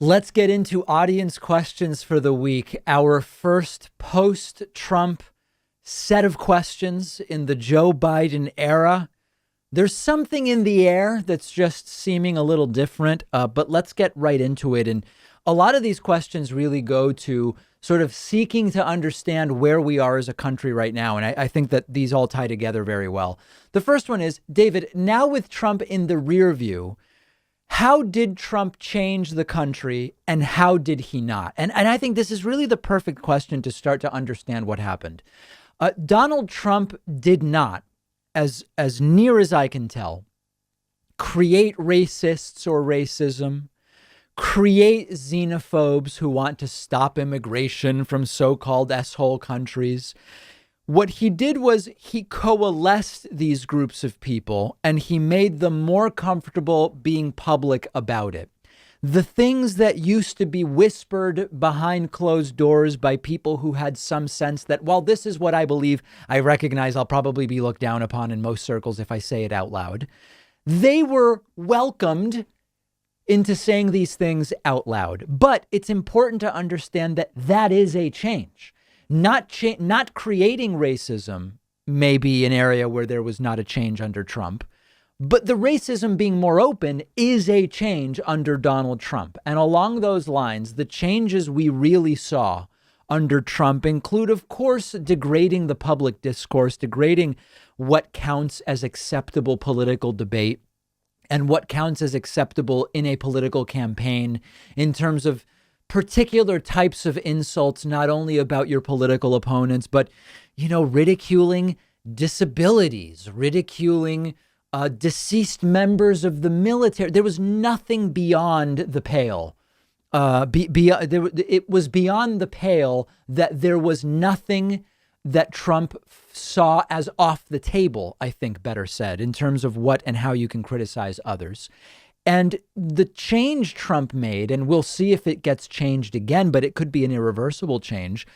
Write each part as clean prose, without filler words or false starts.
Let's get into audience questions for the week. Our first post-Trump set of questions in the Joe Biden era. There's something in the air that's just seeming a little different, but let's get right into it. And a lot of these questions really go to sort of seeking to understand where we are as a country right now. And I think that these all tie together very well. The first one is, David, now with Trump in the rear view, how did Trump change the country and how did he not? And I think this is really the perfect question to start to understand what happened. Donald Trump did not, as near as I can tell, create racists or racism, create xenophobes who want to stop immigration from so-called S-hole countries. What he did was he coalesced these groups of people and he made them more comfortable being public about it. The things that used to be whispered behind closed doors by people who had some sense that, while this is what I believe, I recognize I'll probably be looked down upon in most circles if I say it out loud. They were welcomed into saying these things out loud. But it's important to understand that that is a change. Not creating racism may be an area where there was not a change under Trump, but the racism being more open is a change under Donald Trump. And along those lines, the changes we really saw under Trump include, of course, degrading the public discourse, degrading what counts as acceptable political debate and what counts as acceptable in a political campaign in terms of particular types of insults, not only about your political opponents, but, ridiculing disabilities, ridiculing deceased members of the military. There was nothing beyond the pale. It was beyond the pale that there was nothing that Trump saw as off the table, I think better said, in terms of what and how you can criticize others. And the change Trump made, and we'll see if it gets changed again, but it could be an irreversible change.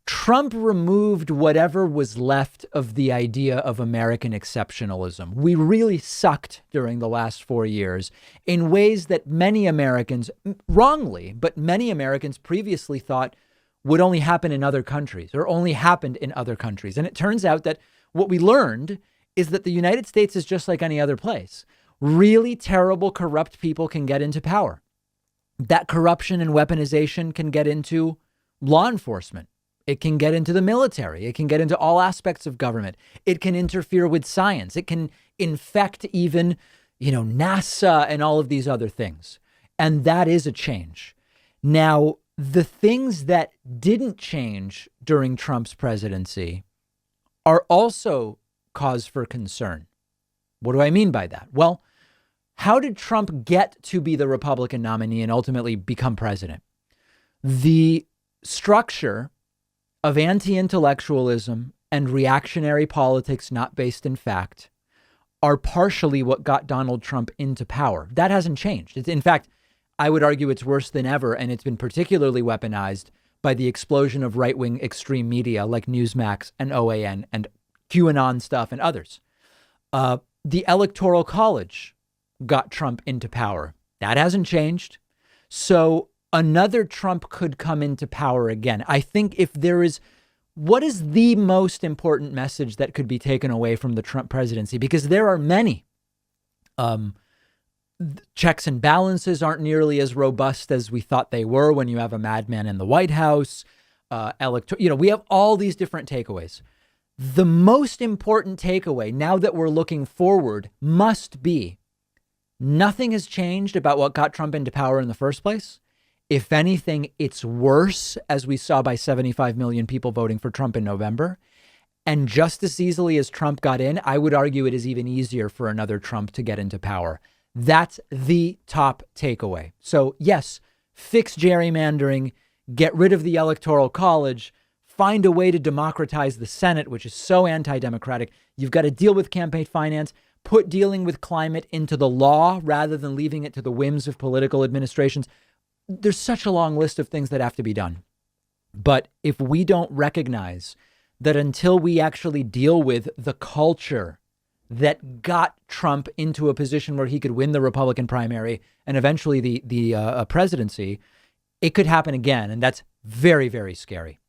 Trump removed whatever was left of the idea of American exceptionalism. We really sucked during the last 4 years in ways that many Americans, wrongly, but many Americans previously thought would only happen in other countries or only happened in other countries. And it turns out that what we learned is that the United States is just like any other place. Really terrible, corrupt people can get into power. That corruption and weaponization can get into law enforcement. It can get into the military. It can get into all aspects of government. It can interfere with science. It can infect even, NASA and all of these other things. And that is a change. Now, the things that didn't change during Trump's presidency are also cause for concern. What do I mean by that? Well, how did Trump get to be the Republican nominee and ultimately become president? The structure of anti-intellectualism and reactionary politics not based in fact are partially what got Donald Trump into power. That hasn't changed. In fact, I would argue it's worse than ever, and it's been particularly weaponized by the explosion of right-wing extreme media like Newsmax and OAN and QAnon stuff and others. The Electoral College got Trump into power. That hasn't changed. So another Trump could come into power again. I think what is the most important message that could be taken away from the Trump presidency? Because there are many. Checks and balances aren't nearly as robust as we thought they were when you have a madman in the White House. We have all these different takeaways. The most important takeaway, now that we're looking forward, must be nothing has changed about what got Trump into power in the first place. If anything, it's worse, as we saw by 75 million people voting for Trump in November. And just as easily as Trump got in, I would argue it is even easier for another Trump to get into power. That's the top takeaway. So yes, fix gerrymandering, get rid of the Electoral College, find a way to democratize the Senate, which is so anti-democratic. You've got to deal with campaign finance, put dealing with climate into the law rather than leaving it to the whims of political administrations. There's such a long list of things that have to be done. But if we don't recognize that until we actually deal with the culture that got Trump into a position where he could win the Republican primary and eventually the presidency. It could happen again. And that's very, very scary.